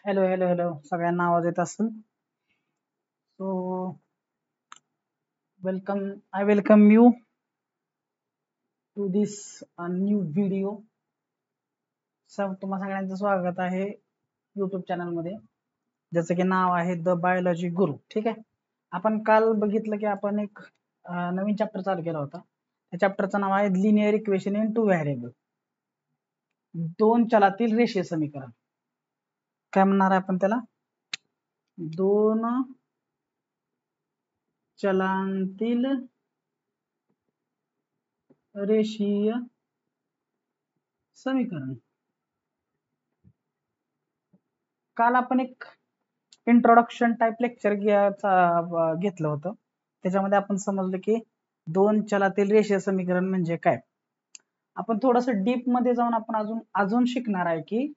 Hello hello hello सगळ्यांना आवाज येत असेल. So welcome you to this new video. तुम्हा सगळ्यांचं स्वागत आहे यूट्यूब चॅनल मध्ये, ज्याचं की नाव आहे द बायोलॉजी गुरु. ठीक आहे. आपण काल बघितलं की आपण एक नवीन चॅप्टर चालू केला होता. त्या चॅप्टरचं नाव आहे linear equation in two variable, दोन चलातील रेषीय समीकरण. काय म्हणणार आहे आपण त्याला? दोन चलांतील रेषीय समीकरण. काल आपण एक इंट्रोडक्शन टाइप लेक्चर घेतलं होतं. त्याच्यामध्ये आपण समजलं की दोन चलातील रेषीय समीकरण म्हणजे काय. आपण थोडस डीप मध्ये जाऊन आपण अजून शिकणार आहे की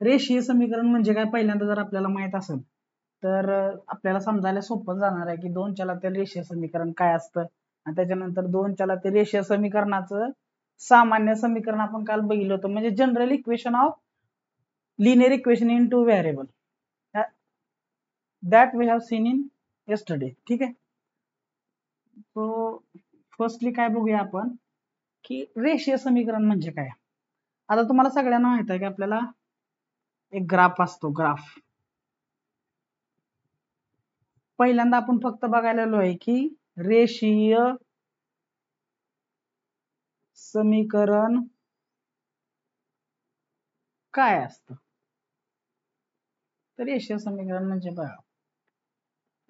रेषीय समीकरण म्हणजे काय. पहिल्यांदा जर आपल्याला माहित असेल तर आपल्याला समजायला सोपं जाणार आहे की दोन चलातील रेषीय समीकरण काय असतं, आणि त्याच्यानंतर दोन चलातील रेषीय समीकरणाचं सामान्य समीकरण आपण काल बघितलं होतं, म्हणजे general equation of linear equation in two variable that we have seen in yesterday. ठीक आहे. सो फर्स्टली काय बघूया आपण की रेषीय समीकरण म्हणजे काय. आता तुम्हाला सगळ्यांना माहित आहे की आपल्याला एक ग्राफ असतो. ग्राफ पहिल्यांदा आपण फक्त बघायला आलो आहे की रेषीय समीकरण काय असतं. तर रेषीय समीकरण म्हणजे बघा,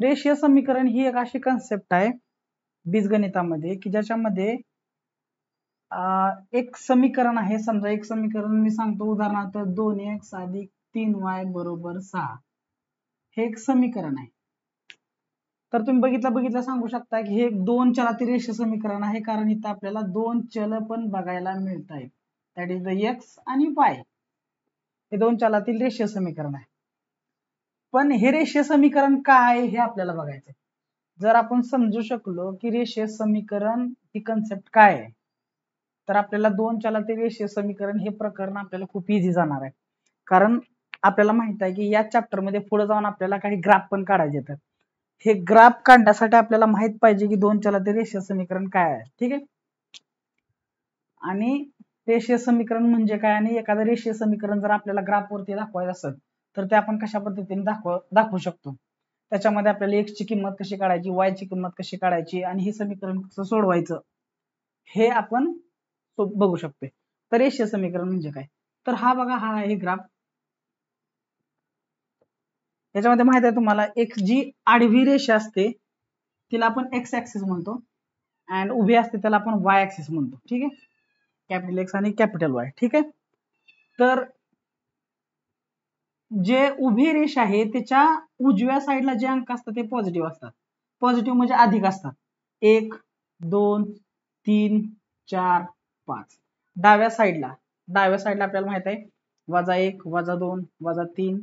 रेषीय समीकरण ही एक अशी कन्सेप्ट आहे बीजगणितामध्ये की ज्याच्यामध्ये एक समीकरण आहे. समजा एक समीकरण मी सांगतो, उदाहरणार्थ 2x अधिक 3y बरोबर 6 हे एक समीकरण आहे. तर तुम्ही बघितलं सांगू शकता की हे एक दोन चलातील रेषीय समीकरण आहे, कारण इथं आपल्याला दोन चल पण बघायला मिळत आहेत. दॅट इज द x आणि y. हे दोन चलातील रेषीय समीकरण आहे. पण हे रेषीय समीकरण काय हे आपल्याला बघायचं. जर आपण समजू शकलो की रेषीय समीकरण ही कन्सेप्ट काय आहे, तर आपल्याला दोन चलातील रेषीय समीकरण हे प्रकरण आपल्याला खूप इझी जाणार आहे. कारण आपल्याला माहित आहे की या चॅप्टर मध्ये पुढे जाऊन आपल्याला काही ग्राफ पण काढायचे येतात. हे ग्राफ काढण्यासाठी आपल्याला माहित पाहिजे की दोन चलातील रेषीय समीकरण काय आहे. ठीक आहे. आणि रेषीय समीकरण म्हणजे काय, आणि एखादं रेषीय समीकरण जर आपल्याला ग्राफ वरती दाखवायचं असेल तर ते आपण कशा पद्धतीने दाखवू शकतो. त्याच्यामध्ये आपल्याला x ची किंमत कशी काढायची, y ची किंमत कशी काढायची, आणि हे समीकरण कसं सोडवायचं हे आपण बघू शकतो. तर रेषीय समीकरण म्हणजे काय. तर हा बघा, हा आहे ग्राफ. याच्यामध्ये माहित आहे तुम्हाला, एक जी आडवी रेषा असते तिला आपण एक्स ऍक्सिस म्हणतो, आणि उभी असते त्याला आपण वाय ऍक्सिस म्हणतो. ठीक आहे. कॅपिटल एक्स आणि कॅपिटल वाय. ठीक आहे. तर जे उभी रेषा आहे त्याच्या उजव्या साईडला जे अंक असतात ते पॉझिटिव्ह असतात. पॉझिटिव्ह म्हणजे अधिक असतात. 1 2 3 4 5. डाव्या साईडला आपल्याला माहित आहे -1 -2 -3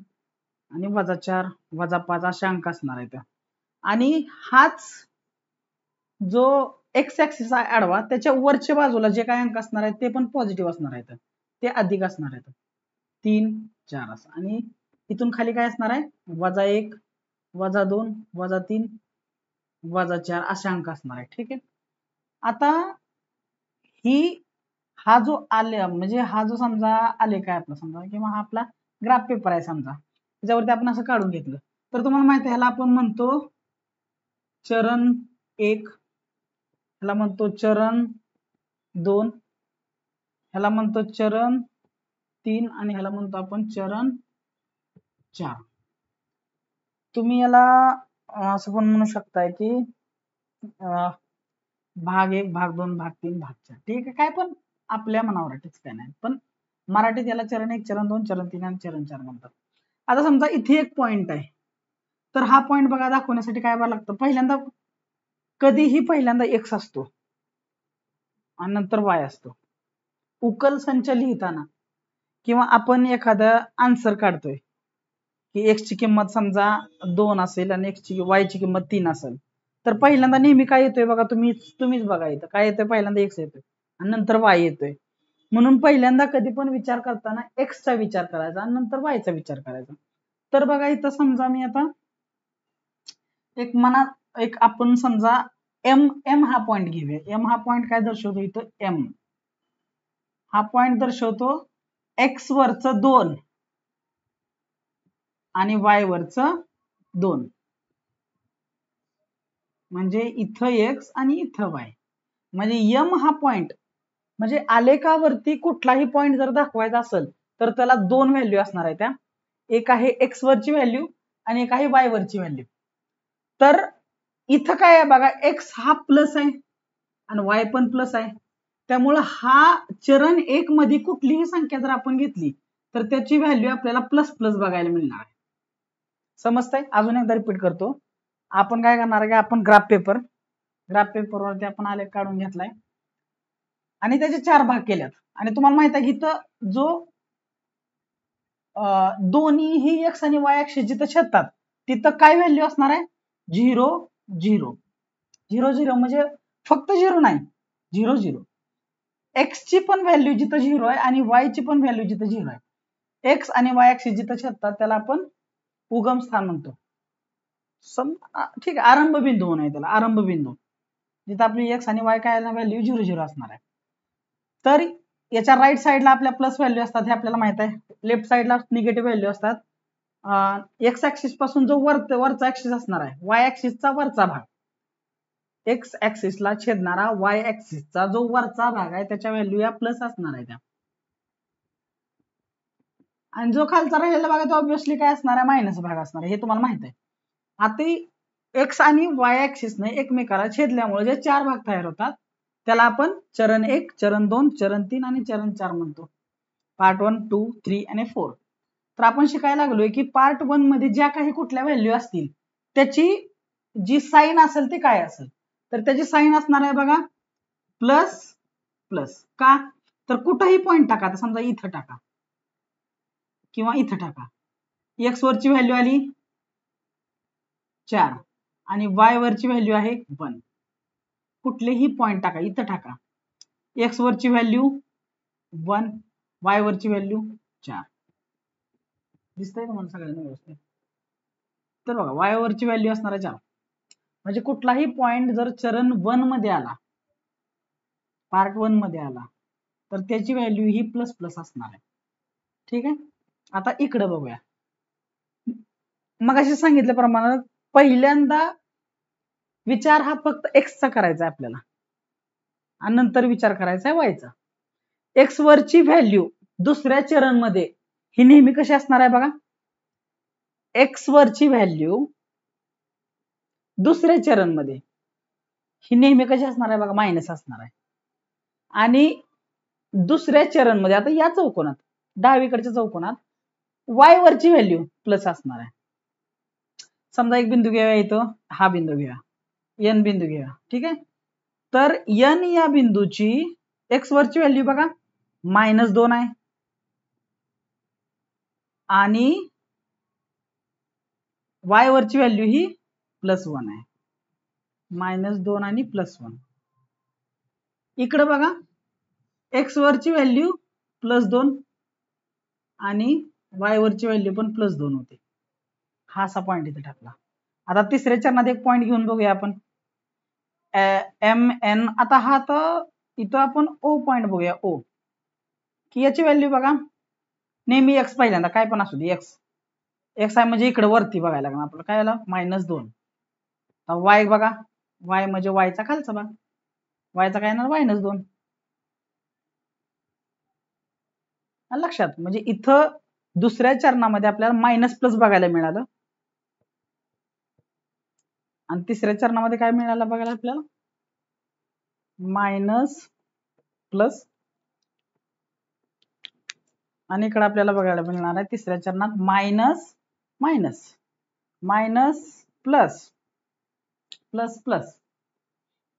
आणि -4 -5 असे अंक असणार आहेत. आणि हाच जो एक्स ऍक्सिस आहे आडवा, त्याच्या वरच्या बाजूला जे काय अंक असणार आहेत ते पण पॉझिटिव्ह असणार आहेत, ते अधिक असणार आहेत. 3 4 असं. आणि इथून खाली काय असणार आहे -1 -2 -3 -4 असे अंक असणार आहे. ठीक आहे. आता हा जो आले म्हणजे हा जो समजा आलेख आहे आपला, समजा किंवा हा आपला ग्राफ पेपर आहे समजा, त्याच्यावरती आपण असं काढून घेतलं तर तुम्हाला माहिती आहे ह्याला आपण म्हणतो चरण 1, ह्याला म्हणतो चरण 2, ह्याला म्हणतो चरण 3 आणि ह्याला म्हणतो आपण चरण 4. तुम्ही याला असं पण म्हणू शकताय की भाग 1 भाग 2 भाग 3 भाग 4. ठीक आहे. काय पण आपल्या मनावर आहे, काय नाही. पण मराठीत याला चरण 1 चरण 2 चरण 3 आणि चरण 4 म्हणतात. आता समजा इथे एक पॉइंट आहे, तर हा पॉइंट बघा दाखवण्यासाठी काय बघायला लागतं, पहिल्यांदा x असतो आणि नंतर y असतो. उकल संच लिहिताना किंवा आपण एखादा आन्सर काढतोय की x ची किंमत समजा 2 असेल आणि y ची किंमत 3 असेल, तर पहिल्यांदा नेहमी काय येतोय बघा, तुम्हीच बघा इथं काय येतोय, पहिल्यांदा x येतोय आणि नंतर y येतोय. म्हणून पहिल्यांदा कधी पण विचार करताना एक्सचा विचार करायचा आणि नंतर वायचा विचार करायचा. तर बघा इथं समजा मी आता एक आपण समजा एम हा पॉइंट घेऊया. एम हा पॉइंट काय दर्शवतो इथं? एम हा पॉइंट दर्शवतो एक्स वरचं 2 आणि वाय वरचं 2, म्हणजे इथं एक्स आणि इथं वाय. म्हणजे एम हा पॉइंट म्हणजे आलेखावरती कुठलाही पॉइंट जर दाखवायचा असेल तर त्याला 2 व्हॅल्यू असणार आहे. त्या एक आहे एक्स वरची व्हॅल्यू आणि एक आहे वाय वरची व्हॅल्यू. तर इथं काय आहे बघा, एक्स हा प्लस आहे आणि वाय पण प्लस आहे. त्यामुळे हा चरण 1 मध्ये कुठलीही संख्या जर आपण घेतली तर त्याची व्हॅल्यू आपल्याला प्लस प्लस बघायला मिळणार आहे. समजतंय? अजून एकदा रिपीट करतो. आपण काय करणार आहे की आपण ग्राफ पेपरवरती आपण आलेख काढून घेतलाय आणि त्याचे 4 भाग केलेत. आणि तुम्हाला माहित आहे की इथं जो दोन्हीही एक्स आणि वाय ऍक्सिस जिथं छेदतात तिथं काय व्हॅल्यू असणार आहे? 0 0 0 0, म्हणजे फक्त 0 नाही, 0 0. एक्स ची पण व्हॅल्यू जिथं 0 आहे आणि वाय ची पण व्हॅल्यू जिथं 0 आहे. एक्स आणि वाय ऍक्सिस जिथं छेदतात त्याला आपण उगम स्थान म्हणतो. ठीक आहे, आरंभ बिंदू म्हणाय त्याला, आरंभ बिंदू जिथं आपली एक्स आणि वाय काय व्हॅल्यू 0 0 असणार आहे. तर याच्या राईट साईडला आपल्या प्लस व्हॅल्यू असतात हे आपल्याला माहित आहे. लेफ्ट साईडला निगेटिव्ह व्हॅल्यू असतात. एक्स ऍक्सिस पासून जो वरचा ऍक्सिस असणार आहे, वाय ऍक्सिसचा वरचा भाग, एक्स ऍक्सिसला छेदणारा वाय ऍक्सिसचा जो वरचा भाग आहे त्याच्या व्हॅल्यू या प्लस असणार आहे त्या. आणि जो खालचा राहिलेला भाग आहे तो ऑब्विसली काय असणार आहे? मायनस भाग असणार आहे, हे तुम्हाला माहित आहे. आता एक्स आणि वाय ऍक्सिसने एकमेकाला छेदल्यामुळे जे 4 भाग तयार होतात त्याला आपण चरण 1, चरण 2, चरण 3 आणि चरण 4 म्हणतो. पार्ट 1, 2, 3 आणि 4. तर आपण शिकायला लागलोय की पार्ट 1 मध्ये ज्या काही कुठल्या व्हॅल्यू असतील त्याची जी साइन असेल ते काय असेल? तर त्याची साइन असणार आहे बघा प्लस प्लस. का? तर कुठेही पॉइंट टाका, तर समजा इथं टाका किंवा इथं टाका. एक्स वरची व्हॅल्यू आली 4 आणि वाय वरची व्हॅल्यू आहे 1. कुठलेही पॉइंट टाका, इथं टाका. एक्स वरची व्हॅल्यू 1, वाय वरची व्हॅल्यू 4. दिसतंय का मला सगळ्यांना व्यवस्थित? तर बघा वाय वरची व्हॅल्यू असणार आहे 4. म्हणजे कुठलाही पॉइंट जर चरण 1 मध्ये आला, पार्ट 1 मध्ये आला, तर त्याची व्हॅल्यू ही प्लस प्लस असणार आहे. ठीक आहे. आता इकडे बघूया. मग असे सांगितल्याप्रमाणे पहिल्यांदा विचार हा फक्त एक्सचा करायचा आहे आपल्याला आणि नंतर विचार करायचा आहे वायचा. एक्स वरची व्हॅल्यू दुसऱ्या चरण मध्ये ही नेहमी कशी असणार आहे बघा, एक्स वरची व्हॅल्यू दुसऱ्या चरण मध्ये ही नेहमी कशी असणार आहे बघा, मायनस असणार आहे. आणि दुसऱ्या चरण मध्ये आता या चौकोनात, डावीकडच्या चौकोनात वाय वरची व्हॅल्यू प्लस असणार आहे. समजा एक बिंदू घेऊया, इथं हा बिंदू घेऊया, एन बिंदू घेऊया. ठीक आहे. तर एन या बिंदूची एक्स वरची व्हॅल्यू बघा -2 आहे आणि वाय वरची व्हॅल्यू ही +1 आहे. -2 आणि +1. इकडे बघा एक्स वरची व्हॅल्यू +2 आणि वाय वरची व्हॅल्यू पण +2 होते. हा असा पॉइंट इथे टाकला. आता तिसऱ्या चरणात एक पॉइंट घेऊन बघूया आपण, एम एन. आता हा तर इथं आपण ओ पॉइंट बघूया, ओ की याची व्हॅल्यू बघा नेहमी एक्स पहिल्यांदा काय पण असू दे, एक्स एक्स आहे म्हणजे इकडे वरती बघायला लागणार आपल्याला, काय आलं -2. वाय बघा, वाय म्हणजे वायचा खालचा भाग, वायचा काय येणार -2. लक्षात, म्हणजे इथं दुसऱ्या चरणामध्ये आपल्याला मायनस प्लस बघायला मिळालं आणि तिसऱ्या चरणामध्ये काय मिळालं बघायला आपल्याला, मायनस प्लस. आणि इकडे आपल्याला बघायला मिळणार आहे तिसऱ्या चरणात minus minus minus plus plus plus.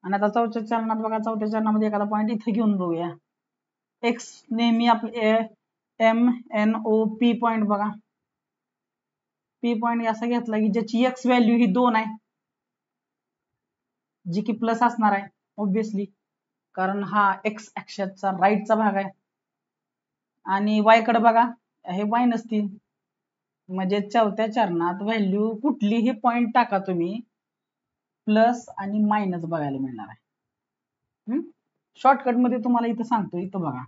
आणि आता चौथ्या चरणात बघा, चौथ्या चरणामध्ये एखादा पॉइंट इथे घेऊन बघूया. एक्स नेहमी आपले M N O P point बघा, पी पॉइंट असा घेतला की ज्याची एक्स व्हॅल्यू ही 2 आहे, जी की प्लस असणार आहे ऑब्विसली, कारण हा एक्स ऍक्सिसचा राईटचा भाग आहे. आणि y कडे बघा हे -3 म्हणजे चौथ्या चरणात व्हॅल्यू कुठलीही पॉइंट टाका तुम्ही प्लस आणि मायनस बघायला मिळणार आहे. शॉर्टकट मध्ये तुम्हाला इथं सांगतो, इथं बघा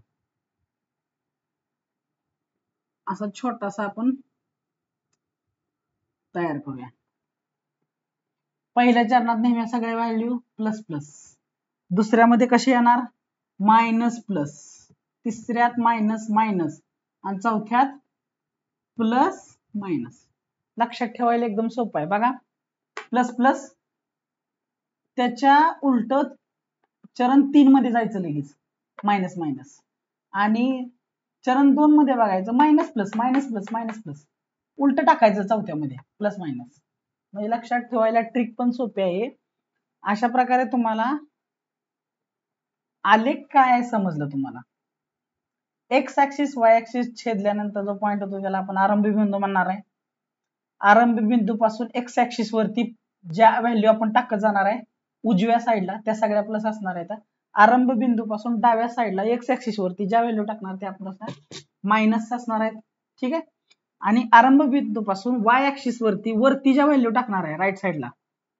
असा छोटासा आपण तयार करूया. पहिल्या चरणात नेहमी सगळ्या व्हॅल्यू प्लस प्लस, दुसऱ्यामध्ये कसे येणार मायनस प्लस, तिसऱ्यात मायनस मायनस आणि चौथ्यात प्लस मायनस. लक्षात ठेवायला एकदम सोपं आहे बघा. प्लस प्लस त्याच्या उलट चरण 3 मध्ये जायचं लगेच मायनस मायनस, आणि चरण 2 मध्ये बघायचं minus plus minus plus minus plus, उलट टाकायचं चौथ्यामध्ये प्लस मायनस. म्हणजे लक्षात ठेवायला ट्रिक पण सोपी आहे. अशा प्रकारे तुम्हाला आलेख काय आहे समजलं तुम्हाला. एक्स ऍक्सिस वाय ऍक्सिस छेदल्यानंतर जो पॉइंट होतो त्याला आपण आरंभी बिंदू म्हणणार आहे. आरंभी बिंदू पासून एक्स ऍक्सिस वरती ज्या व्हॅल्यू आपण टाकत जाणार आहे उजव्या साईडला त्या सगळ्या प्लस असणार आहेत. आरंभ बिंदू पासून डाव्या साईडला एक्स ऍक्सिस वरती ज्या व्हॅल्यू टाकणार त्या आपण मायनस असणार आहेत. ठीक आहे. आणि आरंभ बिंदू पासून वाय ऍक्सिस वरती ज्या व्हॅल्यू टाकणार आहे राईट साईडला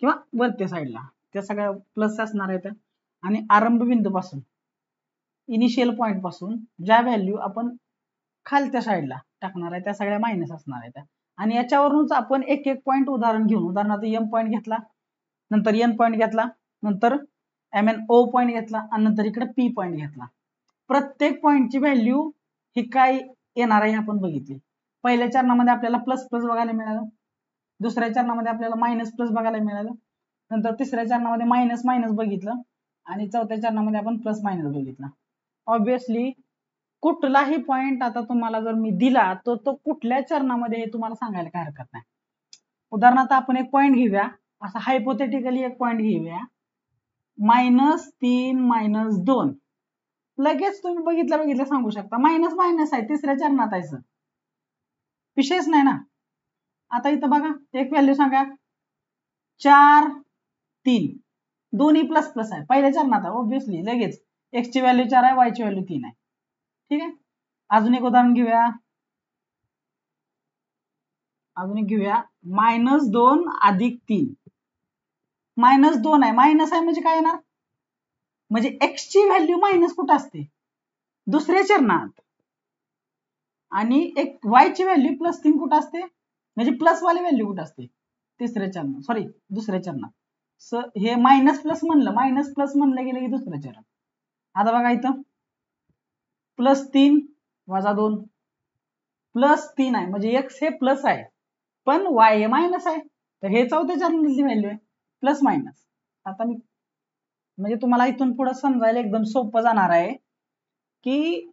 किंवा वरच्या साईडला त्या सगळ्या प्लस असणार आहेत. आणि आरंभ बिंदू पासून इनिशियल पॉइंट पासून ज्या व्हॅल्यू आपण खालच्या साईडला टाकणार आहे त्या सगळ्या मायनस असणार आहेत. आणि याच्यावरूनच आपण एक एक पॉइंट उदाहरण घेऊन, उदाहरणार्थ एम पॉइंट घेतला, नंतर एन पॉइंट घेतला, नंतर MNO पॉइंट घेतला आणि नंतर इकडे P पॉइंट घेतला. प्रत्येक पॉइंटची व्हॅल्यू ही काय येणार आहे आपण बघितली. पहिल्या चरणामध्ये आपल्याला प्लस प्लस बघायला मिळालं, दुसऱ्या चरणामध्ये आपल्याला मायनस प्लस बघायला मिळालं, नंतर तिसऱ्या चरणामध्ये मायनस मायनस बघितलं आणि चौथ्या चरणामध्ये आपण प्लस मायनस बघितलं. ऑब्विसली कुठलाही पॉइंट आता तुम्हाला जर मी दिला तर तो कुठल्या चरणामध्ये हे तुम्हाला सांगायला काय हरकत नाही. उदाहरणार्थ आपण एक पॉइंट घेऊया, असा हायपोथेटिकली एक पॉइंट घेऊया -3 -2. लगेच तुम्ही बघितलं सांगू शकता मायनस मायनस आहे तिसऱ्या चरणात आहे सर, विषयच नाही ना. आता इथं बघा एक व्हॅल्यू सांगा 4 3, दोन्ही प्लस प्लस आहे पहिल्या चरणात आहे. ऑब्विसली लगेच एक्स ची व्हॅल्यू 4 आहे, वाय ची व्हॅल्यू 3 आहे. ठीक आहे. अजून एक उदाहरण घेऊया, -2 + 3. -2 आहे, मायनस आहे म्हणजे काय येणार, म्हणजे एक्स ची व्हॅल्यू मायनस कुठं असते दुसऱ्या चरणात, आणि एक वाय ची व्हॅल्यू +3 कुठं असते म्हणजे प्लस वाली व्हॅल्यू कुठं असते तिसऱ्या चरणात, सॉरी दुसऱ्या चरणात. हे मायनस प्लस म्हणलं गेलं की दुसऱ्या चरण. आता बघा इथं +3 - 2, +3 आहे म्हणजे एक्स हे प्लस आहे पण वाय हे मायनस आहे, तर हे चौथ्या चरणातली व्हॅल्यू आहे प्लस मायनस. आता मी म्हणजे तुम्हाला इथून पुढे समजायला एकदम सोपं जाणार आहे की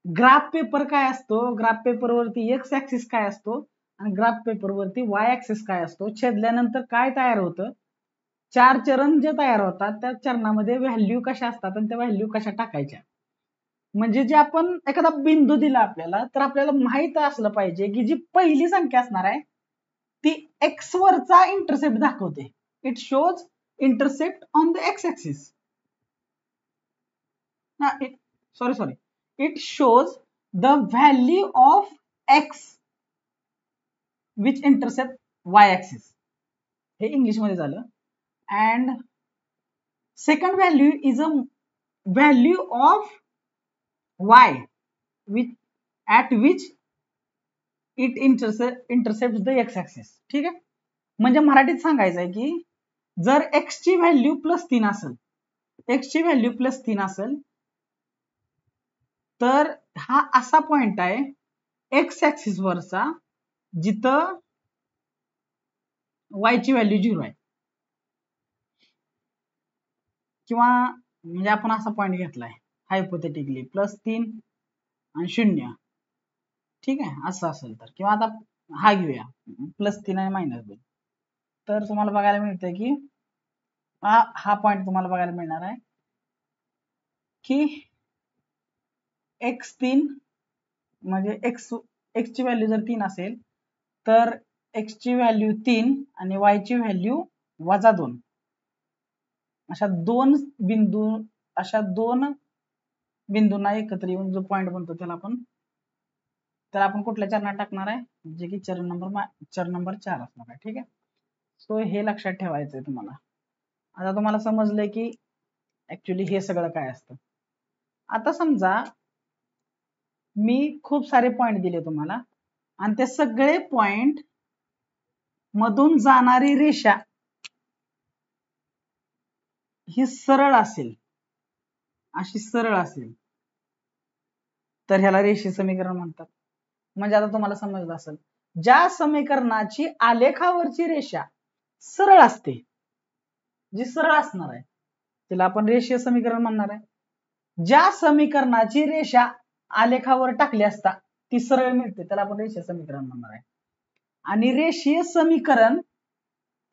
ग्राफ पेपर काय असतो, ग्राफ पेपर वरती एक्स ऍक्सिस काय असतो आणि ग्राफ पेपर वरती वाय ऍक्सिस काय असतो, छेदल्यानंतर काय तयार होतं, 4 चरण जे तयार होतात त्या चरणामध्ये व्हॅल्यू कशा असतात आणि त्या व्हॅल्यू कशा टाकायच्या. म्हणजे जे आपण एखादा बिंदू दिला आपल्याला तर आपल्याला माहित असलं पाहिजे की जी पहिली संख्या असणार आहे ती एक्स वरचा इंटरसेप्ट दाखवते. It shows intercept on the x axis. Sorry it shows the value of x which intercept y axis. हे इंग्लिश मध्ये झालं. and second value is a value of y at which it intercepts the x axis. ठीक आहे. म्हणजे मराठीत सांगायचं आहे की जर x ची व्हॅल्यू +3 असेल तर हा असा पॉइंट आहे एक्स ऍक्सिस वरचा जिथं y ची व्हॅल्यू 0 आहे, किंवा म्हणजे आपण असा पॉइंट घेतलाय हायपोथेटिकली +3 आणि 0. ठीक आहे. असं असेल तर, किंवा आता हा घेऊया +3 आणि -2, तर तुम्हाला बघायला मिळतंय की हा पॉइंट तुम्हाला बघायला मिळणार आहे की x3 म्हणजे x ची व्हॅल्यू जर 3 असेल तर x ची व्हॅल्यू 3 आणि y ची व्हॅल्यू -2, अशा दोन बिंदूंना एकत्र येऊन जो पॉइंट बनतो त्याला आपण तर आपण कुठल्या चरणात टाकणार आहे, जे की चरण नंबर 4 असणार आहे. ठीक आहे, सो हे लक्षात ठेवायचं आहे तुम्हाला. आता तुम्हाला समजलंय की ऍक्च्युली हे सगळं काय असतं. आता समजा मी खूप सारे पॉइंट दिले तुम्हाला आणि ते सगळे पॉइंट मधून जाणारी रेषा ही सरळ असेल, अशी सरळ असेल, तर ह्याला रेषीय समीकरण म्हणतात. म्हणजे आता तुम्हाला समजलं असेल, ज्या समीकरणाची आलेखावरची रेषा सरळ असते, जी सरळ असणार आहे, तिला आपण रेषीय समीकरण म्हणणार आहे. ज्या समीकरणाची रेषा आलेखावर टाकली असता ती सरळ मिळते, त्याला आपण रेषीय समीकरण म्हणणार आहे. आणि रेषीय समीकरण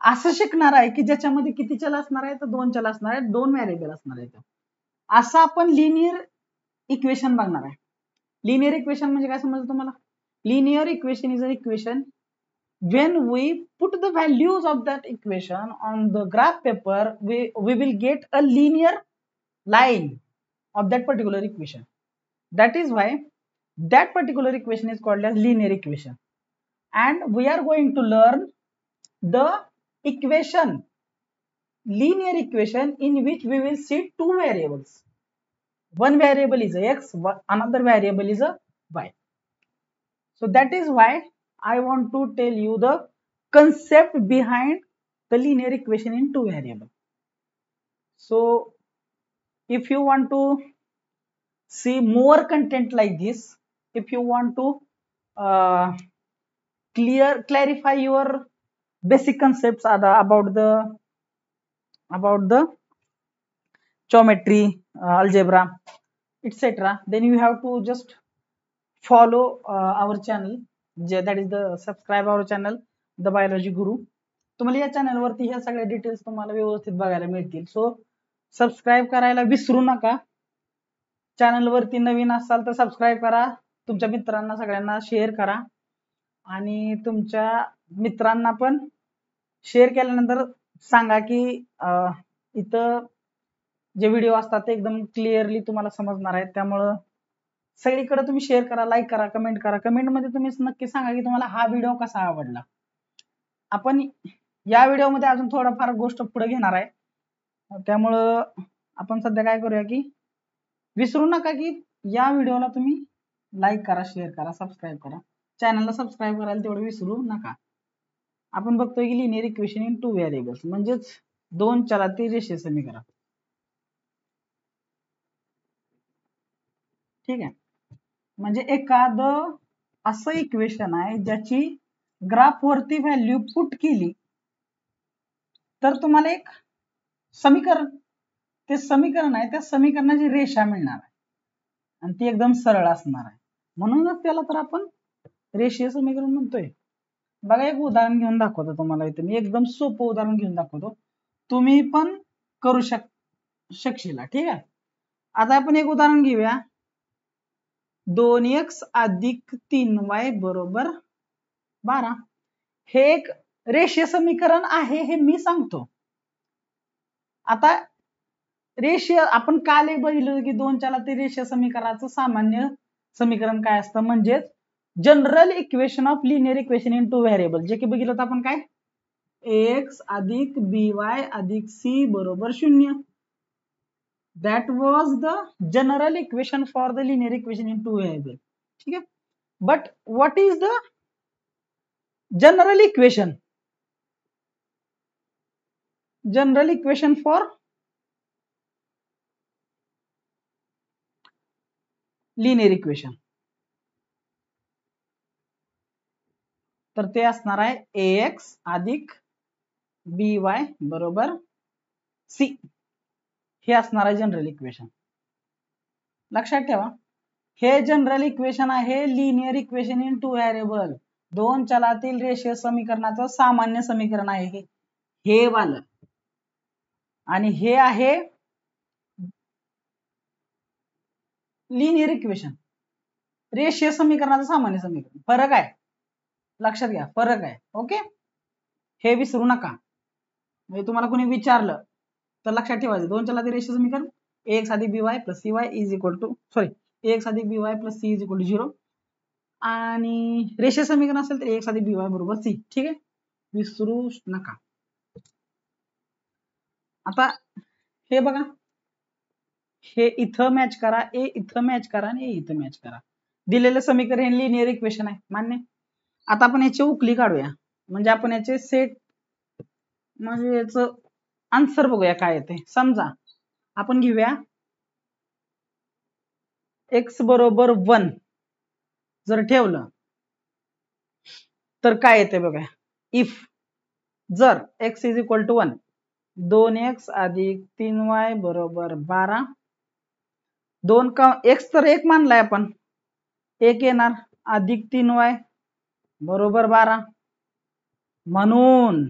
असं शिकणार आहे की ज्याच्यामध्ये किती चल असणार आहे, तर 2 चल असणार आहेत, 2 व्हेरिएबल असणार आहेत. असं आपण लिनियर इक्वेशन बघणार आहे. लिनियर इक्वेशन म्हणजे काय समजलं तुम्हाला? Linear equation is a equation when we put the values of that equation on the graph paper, we will get a linear line of that particular equation. That is why that particular equation is called as linear equation. And we are going to learn the equation, linear equation in which we will see two variables. One variable is x, another variable is a y. So that is why I want to tell you the concept behind the linear equation in two variables. So if you want to see more content like this, if you want to clarify your basic concepts about the geometry, algebra, etc., then you have to just follow our channel, that is the subscribe our channel, the biology guru. तुम्हाला या channel वरती ह्या सगळ्या details तुम्हाला व्यवस्थित बघायला मिळतील. So subscribe करायला विसरू नका. चॅनल वरती नवीन असाल तर सबस्क्राईब करा, तुमच्या मित्रांना सगळ्यांना शेअर करा आणि तुमच्या मित्रांना पण शेअर केल्यानंतर सांगा की इथं जे व्हिडिओ असतात ते एकदम क्लिअरली तुम्हाला समजणार आहेत. त्यामुळं सगळीकडे तुम्ही शेअर करा, लाईक करा, कमेंट करा. कमेंट मध्ये तुम्ही नक्की सांगा की तुम्हाला हा व्हिडिओ कसा आवडला. आपण या व्हिडिओमध्ये अजून थोडाफार गोष्ट पुढे घेणार आहे, त्यामुळं आपण सध्या काय करूया की विसरू नका की या व्हिडिओला तुम्ही लाईक करा, शेअर करा, सबस्क्राईब करा. चॅनलला सबस्क्राईब करायला तेवढं विसरू नका. आपण बघतोय की linear equation in two variables म्हणजेच 2 चलातील रेषीय समीकरण. ठीक आहे, म्हणजे एखादं असं इक्वेशन आहे ज्याची ग्राफ वरती व्हॅल्यू पुट केली तर तुम्हाला एक समीकरण, ते समीकरण आहे, त्या समीकरणाची रेषा मिळणार आहे आणि ती एकदम सरळ असणार आहे, म्हणूनच त्याला तर आपण रेषीय समीकरण म्हणतोय. बघा एक उदाहरण घेऊन दाखवतो तुम्हाला. इथे मी एकदम सोपं उदाहरण घेऊन दाखवतो, तुम्ही पण करू शकशील. ठीक आहे, आता आपण एक उदाहरण घेऊया. 2x अधिक 3y बरोबर 12. हे एक रेषीय समीकरण आहे हे मी सांगतो. आता रेषीय आपण काल बघितलं की 2 चलातील रेषीय समीकरणाचं सामान्य समीकरण काय असतं, म्हणजेच general equation of linear equation in two variable, जे की बघितलं होतं आपण काय, ax अधिक by अधिक c बरोबर 0. that was the general equation for the linear equation in two variable. ठीक है, but what is the general equation for linear equation? तर ते असणार आहे ax अधिक by बरोबर c. हे असणार आहे जनरल इक्वेशन. लक्षात ठेवा, हे जनरल इक्वेशन आहे linear equation in two variable, 2 चलातील रेषीय समीकरणाचं सामान्य समीकरण आहे हे वालं, आणि हे आहे लिनियर इक्वेशन, रेषीय समीकरणाचं सामान्य समीकरण. फरक आहे, लक्षात घ्या, फरक आहे. ओके, हे विसरू नका. म्हणजे तुम्हाला कोणी विचारलं तर लक्षात ठेवायचं, 2 चलातील रेषीय समीकरण ax अधिक by plus cy is equal to ax अधिक by plus c is equal to 0. आणि रेषीय समीकरण असेल तर a साधिक by बरोबर c. ठीक आहे, विसरू नका. आता हे बघा, हे इथं मॅच करा, ए इथं मॅच करा आणि ए इथं मॅच करा. दिलेलं समीकरण हे लिनियर इक्वेशन आहे, मान्य. आता आपण याची उकली काढूया, म्हणजे आपण याचे सेट, म्हणजे याचं आन्सर बघूया काय येते. समजा आपण घेऊया x बरोबर 1 जर ठेवलं तर काय येते बघा. इफ जर x is equal to 1, 2x अधिक 3y बरोबर 12, x तर 1 मानलाय आपण, 1 येणार अधिक 3y बरोबर 12, म्हणून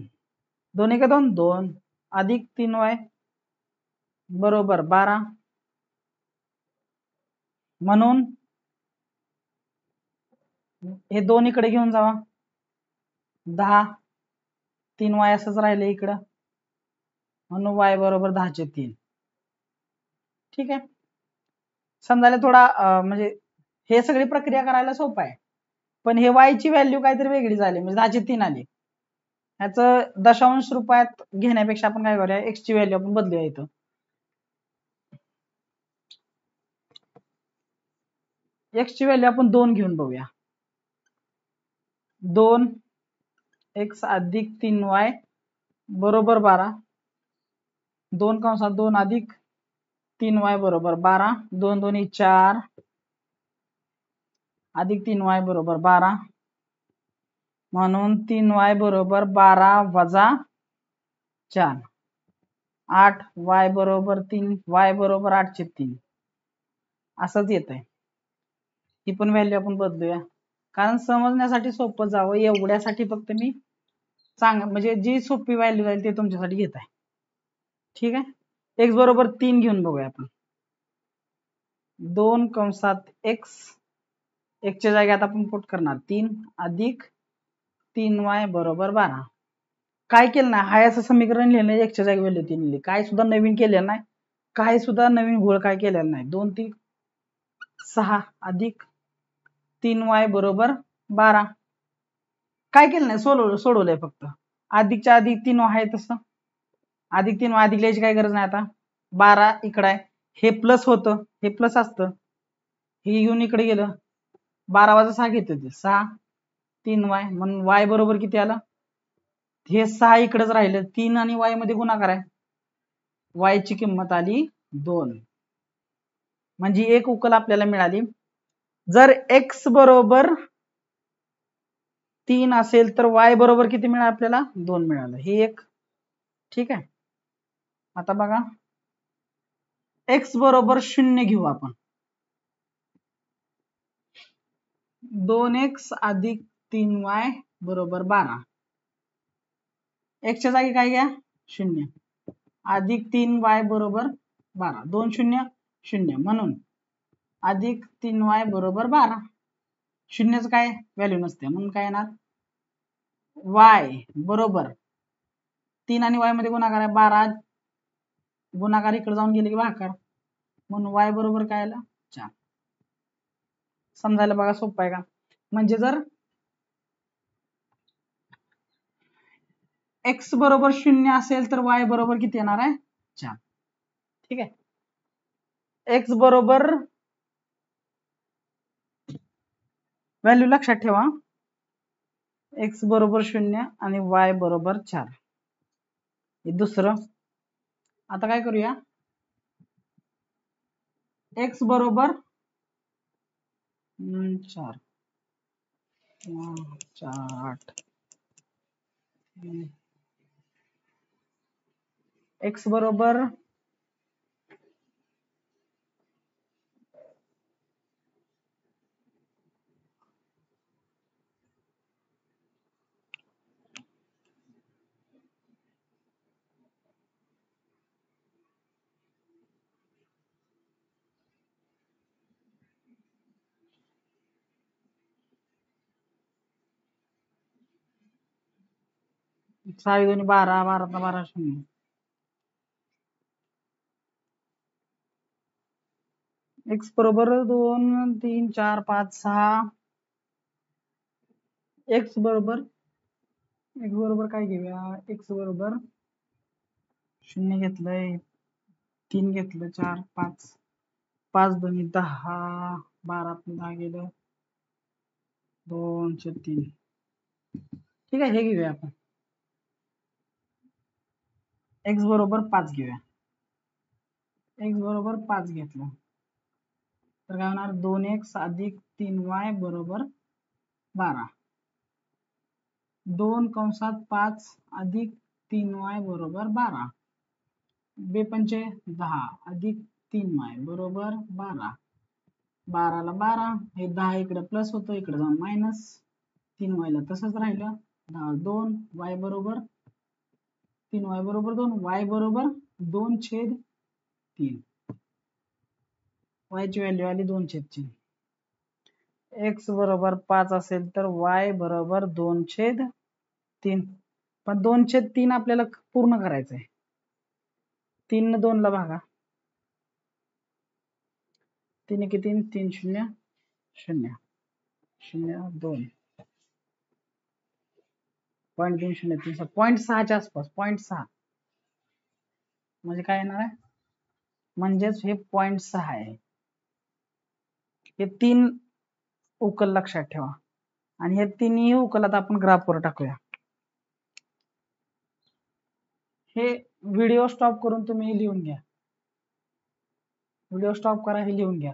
2 1 2 2 अधिक 3y बरोबर 12, म्हणून हे 2 इकडे घेऊन जावा, 10, 3y असंच राहिले इकडं, म्हणून y बरोबर 10/3. ठीक आहे, समजायला थोडा म्हणजे हे सगळी प्रक्रिया करायला सोपं आहे, पण हे y ची व्हॅल्यू काहीतरी वेगळी झाली, म्हणजे 10/3 आली. ह्याचं दशांश रुपयात घेण्यापेक्षा आपण काय करूया, x ची व्हॅल्यू आपण बदलूया. इथं x ची व्हॅल्यू आपण 2 घेऊन बघूया. 2x अधिक 3y बरोबर 12, 2 कंसात 2 अधिक 3y बरोबर 12, 2 2 4 अधिक 3y बरोबर 12, म्हणून 3y बरोबर 12 वजा 4, 8, y बरोबर 3, y बरोबर 8/3 असंच येत आहे. ही पण व्हॅल्यू आपण बदलूया, कारण समजण्यासाठी सोपं जावं एवढ्यासाठी फक्त मी म्हणजे जी सोपी व्हॅल्यू जाईल ते तुमच्यासाठी घेत आहे. ठीक आहे, x बरोबर 3 घेऊन बघूया आपण. 2 कंसात x च्या जागेत आपण पुट करणार 3 अधिक 3y बरोबर 12. काय केलं नाही, हाय असं समीकरण लिहिलं, x च्या जागी व्हॅल्यू 3 लिहिली, काय सुद्धा नवीन केलेलं नाही, काय सुद्धा नवीन घोळ काय केलेला नाही. 2 3 6 अधिक 3y बरोबर 12. काय केलं नाही, सोडवलंय फक्त. अधिकच्या अधिक 3 आहे तसं, अधिक 3 अधिक लिहायची काही गरज नाही. आता 12 इकडे आहे, हे प्लस होतं, हे प्लस असतं, हे येऊन इकडे गेलं, 12 वजा 6 घेते 6, 3y, म्हणून y बरोबर किती आलं, हे 6 इकडेच राहिलं, 3 आणि y मध्ये गुणाकार आहे, y ची किंमत आली 2. म्हणजे एक उकल आपल्याला मिळाली. जर x बरोबर 3 असेल तर y बरोबर किती मिळालं आपल्याला, 2 मिळालं, हे एक. ठीक आहे, आता बघा x बरोबर 0 घेऊ आपण. 2x अधिक 3y बरोबर 12, x च्या जागी काय घ्या 0, अधिक 3y बरोबर 12, 2 0 0, म्हणून अधिक 3y बरोबर 12. शून्याच काय व्हॅल्यू नसते, म्हणून काय येणार, y बरोबर 3 आणि y मध्ये गुणाकार आहे, 12 गुणाकार इकडे जाऊन गेले की भागाकार, म्हणून y बरोबर काय आलं 4. समजायला बघा सोपं आहे का. म्हणजे जर x बरोबर 0 असेल तर y बरोबर किती येणार आहे 4. ठीक आहे, x बरोबर व्हॅल्यू लक्षात ठेवा, x बरोबर 0 आणि y बरोबर 4. हे दुसरं. आता काय करूया, x बरोबर 4 8, x बरोबर 6 2 12, 12 12 0, x बरोबर 2 3 4 5 6 एक्स बरोबर काय घेऊया, एक्स बरोबर 0 घेतलंय, 3 घेतलं, 4 5 5 2 10, 12 10 गेलं, 2 3. ठीक आहे, हे घेऊया आपण, एक्स बरोबर 5 घेऊया. एक्स बरोबर 5 घेतलं तर काय होणार, 2x अधिक 3y बरोबर 12. 2 कंसात 5 अधिक 3y बरोबर 12. बेपंचे 10 अधिक 3y बरोबर 12. 12 ला 12, हे 10 इकडे प्लस होतं, इकडे जाऊन मायनस, 3y ला तसंच राहिलं, 2 y बरोबर 3y बरोबर 2, y बरोबर 2/3. y ची व्हॅल्यू आली 2/3. x बरोबर 5 असेल तर y बरोबर 2/3. पण 2/3 आपल्याला पूर्ण करायचं आहे. 3 ने 2 ला भागा, 3 किती, 3 0 0 0 2 0.303, 0.6च्या आसपास, 0.6 म्हणजे काय येणार आहे, म्हणजेच हे 0.6 आहे. हे 3 उकल लक्षात ठेवा आणि हे तिन्ही उकल आता आपण ग्राफवर टाकूया. हे व्हिडिओ स्टॉप करून तुम्ही लिहून घ्या, व्हिडिओ स्टॉप करा, हे लिहून घ्या.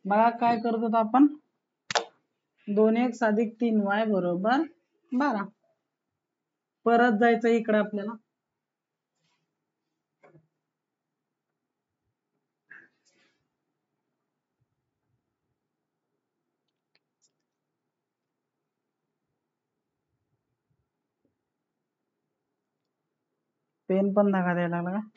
बघा काय करत होतो आपण, 2x अधिक 3y बरोबर 12. परत जायचं इकडे आपल्याला, पेन पण धागा द्यायला लागला का,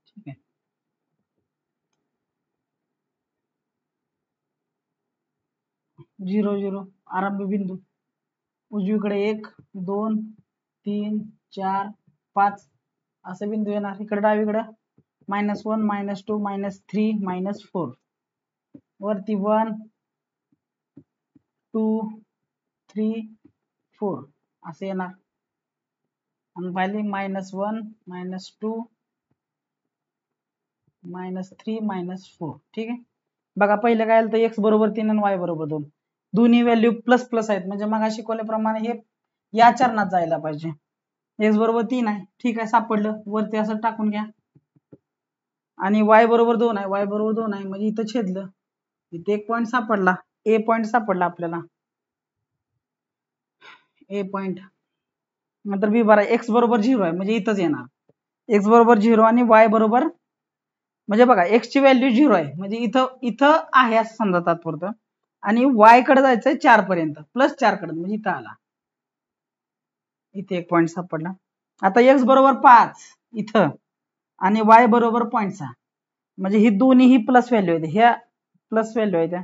ठीक आहे. झिरो झिरो आरंभ बिंदू, उजवीकडे 1 2 3 4 5 असे बिंदू येणार. इकडे डावीकडे -1 -2 -3 -4, वरती 1 2 3 4 असे येणार. आणि पाहिले -1 -2 -3 -4. ठीक आहे. बघा पहिलं काय आलं, तर x बरोबर 3 आणि y बरोबर 2, दोन्ही व्हॅल्यू प्लस प्लस आहेत, म्हणजे मग शिकवल्याप्रमाणे हे या चरणात जायला पाहिजे. x बरोबर 3 आहे, ठीक आहे, सापडलं, वरती असं टाकून घ्या. आणि y बरोबर 2 आहे, y बरोबर 2 आहे, म्हणजे इथं छेदलं, इथे एक पॉईंट सापडला, a पॉईंट सापडला आपल्याला, a पॉईंट. नंतर b बरोबर x बरोबर 0 आहे, म्हणजे इथंच येणार, x बरोबर 0 आणि y बरोबर, म्हणजे बघा x ची व्हॅल्यू 0 आहे, म्हणजे इथं आहे असं समजा तात्पुरतं, आणि y कडे जायचंय 4 पर्यंत, प्लस 4 कडे, म्हणजे इथं आला, इथे एक पॉईंट सापडला. आता x बरोबर 5 इथं आणि y बरोबर 0.6, म्हणजे ही दोन्ही ही प्लस व्हॅल्यू आहेत, ह्या प्लस व्हॅल्यू आहेत, त्या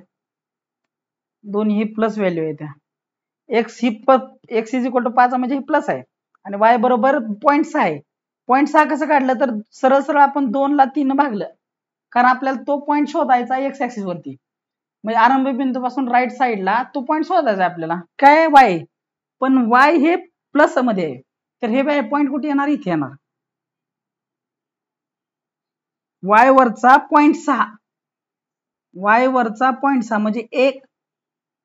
दोन्ही ही प्लस व्हॅल्यू आहेत. x ही x इज इक्वल टू 5 म्हणजे ही प्लस आहे, आणि y बरोबर 0.6 आहे. 0.6 कसं काढलं, तर सरळ सरळ आपण 2 ला 3 भागलं, कारण आपल्याला तो पॉईंट शोधायचा x ऍक्सिस वरती, म्हणजे आरंभ बिंदूपासून राईट साईडला तो पॉईंट शोधायचा आपल्याला, काय y, पण y हे प्लस मध्ये आहे, तर हे पॉईंट कुठे येणार, इथे येणार, y वरचा 0.6, y वरचा 0.6 म्हणजे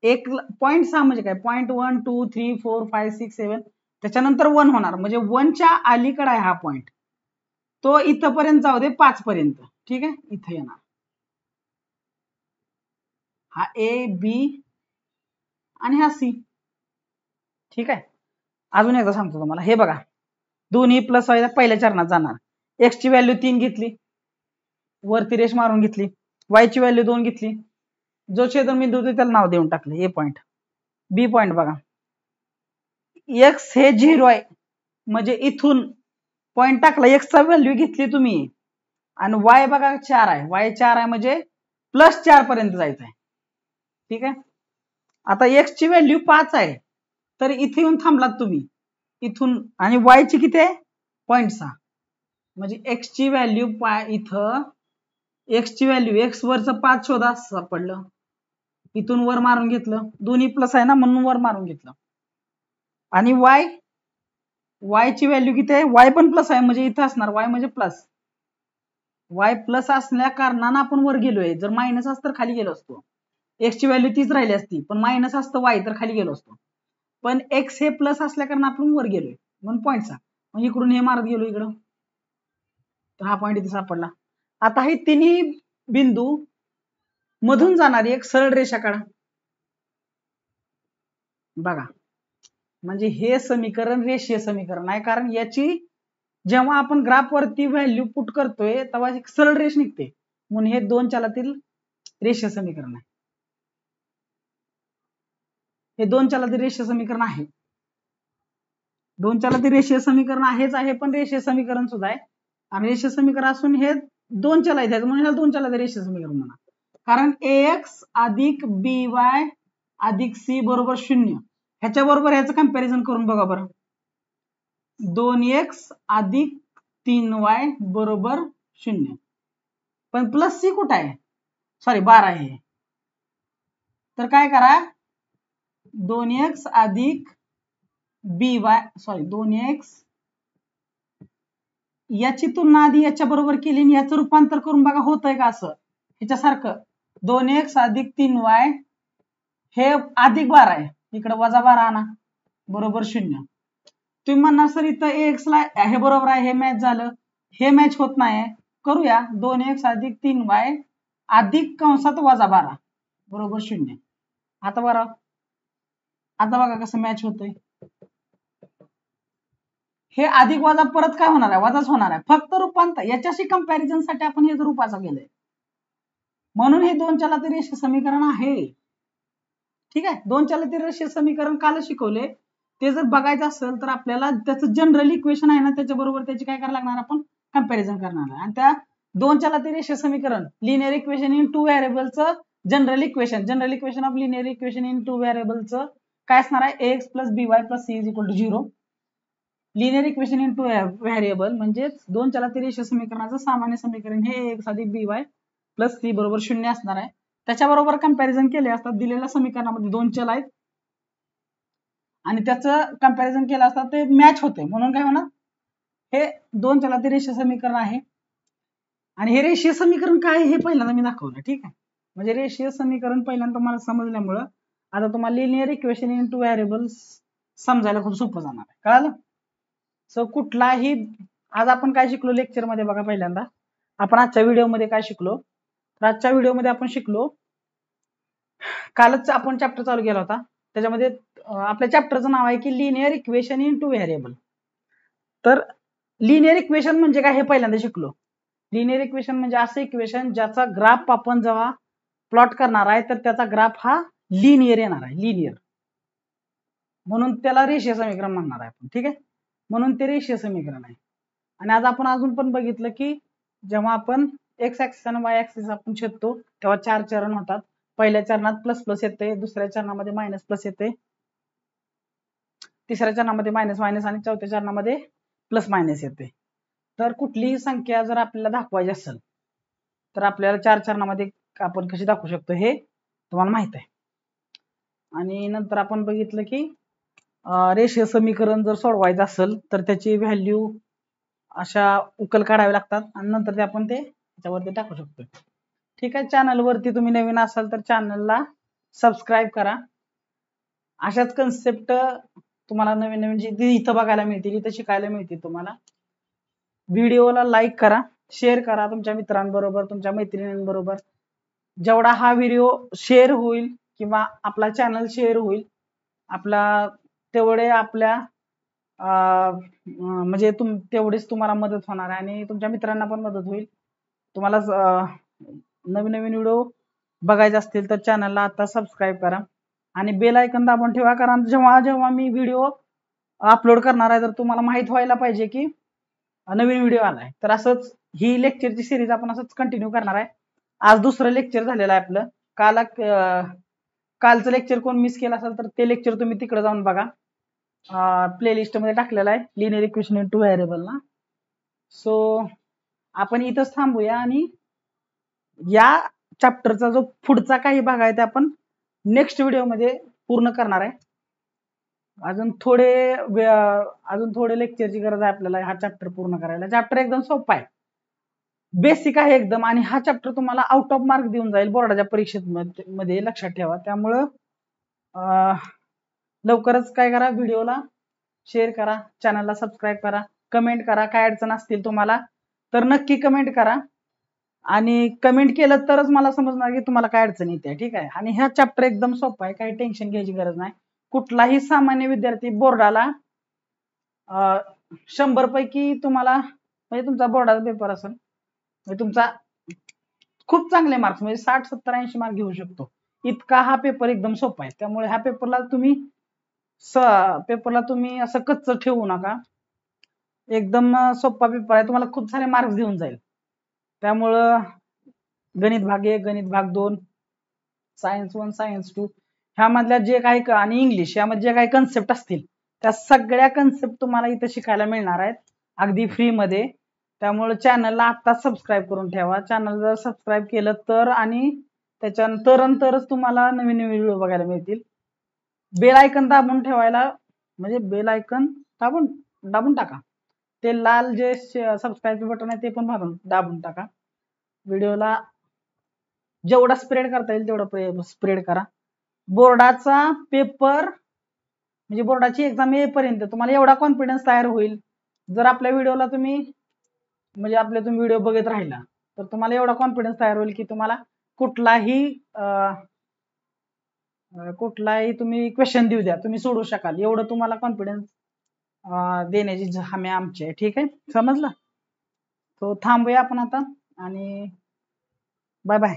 0.6 म्हणजे काय, 0.1 2 3 4 5 6 7, त्याच्यानंतर 1 होणार, म्हणजे 1 च्या अलीकडे आहे हा पॉईंट, तो इथपर्यंत जाऊ दे 5 पर्यंत. ठीक आहे, इथे येणार हा A B आणि हा C. ठीक आहे, अजून एकदा सांगतो तुम्हाला, हे बघा दोन्ही प्लस पहिल्या चरणात जाणार, x ची व्हॅल्यू 3 घेतली, वरती रेष मारून घेतली, y ची व्हॅल्यू 2 घेतली, जो छेदनबिंदू होतो त्याला नाव देऊन टाकलं ए पॉइंट. बी पॉइंट बघा, एक्स हे 0 आहे म्हणजे इथून पॉइंट टाकला, एक्स चा व्हॅल्यू घेतली तुम्ही आणि वाय बघा 4 आहे, वाय 4 आहे म्हणजे +4 पर्यंत जायचं आहे. ठीक आहे. आता एक्स ची व्हॅल्यू 5 आहे तर इथे येऊन थांबलात तुम्ही इथून, आणि वाय ची किती आहे 0.6, म्हणजे एक्स ची व्हॅल्यू इथं एक्स ची व्हॅल्यू एक्स वरचं 5 शोधा सापडलं, इथून वर मारून घेतलं, दोन्ही प्लस आहे ना म्हणून वर मारून घेतलं. आणि वाय ची व्हॅल्यू किती आहे, वाय पण प्लस आहे म्हणजे इथं असणार वाय म्हणजे प्लस, वाय प्लस असल्या कारणानं आपण वर गेलोय, जर मायनस असतं तर खाली गेलो असतो. एक्स ची व्हॅल्यू तीच राहिली असती, पण मायनस असतं वाय तर खाली गेलो असतो, पण एक्स हे प्लस असल्या कारण आपण वर गेलोय म्हणून 0.6, म्हणजे इकडून हे मारत गेलो इकडं, तर हा पॉईंट इथे सापडला. आता हे तिन्ही बिंदू मधून जाणारी एक सरळ रेषा काढा बघा, म्हणजे हे समीकरण रेषीय समीकरण आहे, कारण याची जेव्हा आपण ग्राफ वरती व्हॅल्यू पुट करतोय तेव्हा एक सरळ रेष निघते, म्हणून हे दोन चलातील रेषीय समीकरण आहे. हे दोन चलातील रेषीय समीकरण आहे, दोन चलातील रेषीय समीकरण आहेच आहे, पण रेषीय समीकरण सुद्धा आहे. आणि रेषीय समीकरण असून हे दोन चल आहेत म्हणून ह्याला दोन चलातील रेषीय समीकरण म्हणा, कारण ax अधिक by अधिक c बरोबर 0, ह्याच्या बरोबर ह्याचं कंपॅरिझन करून बघा बरं, 2x अधिक 3y बरोबर 0, पण प्लस सी कुठं आहे, सॉरी 12 आहे, तर काय करा 2x अधिक by सॉरी 2x याची तुलना आधी याच्या बरोबर केली आणि याचं रूपांतर करून बघा होतंय का असं ह्याच्यासारखं, 2x अधिक 3y हे अधिक 12 आहे, इकडे वजा 12 आणा बरोबर 0. तुम्ही म्हणणार सर इथं ax ला हे बरोबर आहे, हे मॅच झालं, हे मॅच होत नाही, करूया 2x अधिक 3y अधिक कंसात वजा 12 बरोबर 0. आता बरं, आता बघा कसं मॅच होतंय, हे अधिक वजा परत काय होणार आहे, वजाच होणार आहे, फक्त रूपांतर याच्याशी कंपॅरिझन साठी आपण हे रूपाचं केलंय, म्हणून हे दोन चलातील रेषीय समीकरण आहे. ठीक आहे, दोन चलातील रेषीय समीकरण काल शिकवले, ते जर बघायचं असेल तर आपल्याला त्याचं जनरल इक्वेशन आहे ना त्याच्या बरोबर त्याची काय करायला लागणार, आपण कंपॅरिझन करणार आहे. आणि त्या दोन चलातील रेषीय समीकरण लिनियर इक्वेशन इन टू व्हेरिएबलचं general equation of linear equation in two व्हेरिएबलचं काय असणार आहे, ax plus by plus c is equal to 0. Linear equation in two variable म्हणजे दोन चलातील रेषीय समीकरणाचं सामान्य समीकरण हे x अधिक by प्लस c बरोबर 0 असणार आहे. त्याच्याबरोबर कंपॅरिझन केले असतात, दिलेल्या समीकरणामध्ये दोन चल आहेत आणि त्याचं कंपॅरिझन केलं असता ते मॅच होते, म्हणून काय म्हणा हे दोन चलातील रेषीय समीकरण आहे. आणि हे रेषीय समीकरण काय आहे हे पहिल्यांदा मी दाखवलं. ठीक आहे, म्हणजे रेषीय समीकरण पहिल्यांदा तुम्हाला समजल्यामुळं आता तुम्हाला linear equation in two variables समजायला खूप सोपं जाणार आहे, कळालं. सो कुठलाही आज आपण काय शिकलो लेक्चर मध्ये बघा, पहिल्यांदा आपण आजच्या व्हिडिओमध्ये काय शिकलो, तर आजच्या व्हिडिओमध्ये आपण शिकलो, कालच आपण चॅप्टर चालू केला होता त्याच्यामध्ये आपल्या चॅप्टरचं नाव आहे की linear equation in two variable. तर लिनियर इक्वेशन म्हणजे काय हे पहिल्यांदा शिकलो. लिनियर इक्वेशन म्हणजे असं इक्वेशन ज्याचा ग्राफ आपण जेव्हा प्लॉट करणार आहे तर त्याचा ग्राफ हा लिनियर येणार आहे, लिनियर, म्हणून त्याला रेषीय समीकरण म्हणणार आहे आपण. ठीक आहे, म्हणून ते रेषीय समीकरण आहे. आणि आज आपण अजून पण बघितलं की जेव्हा आपण एक्स ऍक्सिस आणि वाय ऍक्सिस आपण छेदतो तेव्हा 4 चरण होतात. पहिल्या चरणात प्लस प्लस येते, दुसऱ्या चरणामध्ये मायनस प्लस येते, तिसऱ्या चरणामध्ये मायनस मायनस आणि चौथ्या चरणामध्ये प्लस मायनस येते. तर कुठलीही संख्या जर आपल्याला दाखवायची असेल तर आपल्याला 4 चरणामध्ये आपण कशी दाखवू शकतो हे तुम्हाला माहित आहे. आणि नंतर आपण बघितलं की रेषीय समीकरण जर सोडवायचं असेल तर त्याची व्हॅल्यू अशा उकल काढावे लागतात आणि नंतर ते आपण ते त्याच्यावरती टाकू शकतो. ठीक आहे, चॅनलवरती तुम्ही नवीन असाल तर चॅनलला सबस्क्राईब करा, अशाच कन्सेप्ट तुम्हाला नवीन नवीन जे इथं बघायला मिळतील, इथं शिकायला मिळतील तुम्हाला. व्हिडिओला लाईक करा, शेअर करा तुमच्या मित्रांबरोबर, तुमच्या मैत्रिणींबरोबर. जेवढा हा व्हिडिओ शेअर होईल किंवा आपला चॅनल शेअर होईल आपला तेवढे आपल्या म्हणजे तेवढीच तुम्हाला मदत होणार आहे आणि तुमच्या मित्रांना पण मदत होईल. तुम्हाला नवीन नवीन व्हिडिओ बघायचे असतील तर चॅनलला आता सबस्क्राईब करा आणि बेल आयकॉन दाबून ठेवा, कारण जेव्हा जेव्हा मी व्हिडिओ अपलोड करणार आहे तर तुम्हाला माहित व्हायला पाहिजे की नवीन व्हिडिओ आलाय. तर असंच ही लेक्चरची सिरीज आपण असंच कंटिन्यू करणार आहे. आज दुसरं लेक्चर झालेलं आहे आपलं. कालचं लेक्चर कोण मिस केलं असेल तर ते लेक्चर तुम्ही तिकडे जाऊन बघा, प्लेलिस्ट मध्ये टाकलेला आहे linear equation in two variable ना. सो आपण इथंच थांबूया आणि या चॅप्टरचा जो पुढचा काही भाग आहे ते आपण नेक्स्ट व्हिडिओ मध्ये पूर्ण करणार आहे. अजून थोडे लेक्चरची गरज आहे आपल्याला हा चॅप्टर पूर्ण करायला. चॅप्टर एकदम सोपा आहे, बेसिक आहे एकदम, आणि हा चॅप्टर तुम्हाला आउट ऑफ मार्क देऊन जाईल बोर्डाच्या परीक्षेमध्ये, लक्षात ठेवा. त्यामुळं लवकरच काय करा, व्हिडिओला शेअर करा, चॅनलला सबस्क्राईब करा, कमेंट करा. काय अडचण असतील तुम्हाला तर नक्की कमेंट करा, आणि कमेंट केलं तरच मला समजणार की तुम्हाला काय अडचण येते. ठीक आहे. आणि हा चॅप्टर एकदम सोपा आहे, काही टेन्शन घ्यायची गरज नाही. कुठलाही सामान्य विद्यार्थी बोर्डाला 100 पैकी तुम्हाला, म्हणजे तुमचा बोर्डाचा पेपर असेल म्हणजे तुमचा खूप चांगले मार्क्स म्हणजे 60, 70, 80 मार्क घेऊ शकतो, इतका हा पेपर एकदम सोपा आहे. त्यामुळे ह्या पेपरला तुम्ही असं कच्च ठेवू नका. एकदम सोपा पेपर आहे, तुम्हाला खूप सारे मार्क्स देऊन जाईल. त्यामुळं गणित भाग 1, गणित भाग 2, सायन्स 1, सायन्स 2 ह्यामधल्या जे काही, आणि इंग्लिश यामध्ये जे काही कन्सेप्ट असतील त्या सगळ्या कन्सेप्ट तुम्हाला इथे शिकायला मिळणार आहेत अगदी फ्री मध्ये. त्यामुळे चॅनलला आता सबस्क्राईब करून ठेवा. चॅनल जर सबस्क्राईब केलं तर, आणि त्याच्यानंतरच तुम्हाला नवीन नवीन व्हिडिओ बघायला मिळतील. बेल आयकन दाबून ठेवायला, म्हणजे बेल आयकन दाबून टाका. ते लाल जे सबस्क्राईब बटन आहे ते पण दाबून टाका. व्हिडिओला जेवढा स्प्रेड करता येईल तेवढा स्प्रेड करा. बोर्डाचा पेपर म्हणजे बोर्डाची एक्झाम येईपर्यंत तुम्हाला एवढा कॉन्फिडन्स तयार होईल, जर आपल्या व्हिडिओला तुम्ही म्हणजे तुम्ही व्हिडिओ बघत राहिला तर तुम्हाला एवढा कॉन्फिडन्स तयार होईल की तुम्हाला कुठलाही तुम्ही क्वेश्चन देऊ द्या, तुम्ही सोडू शकाल, एवढं तुम्हाला कॉन्फिडन्स देण्याची हमी आमची आहे. ठीक आहे, समजलं? तो थांबूया आपण आता, आणि बाय बाय.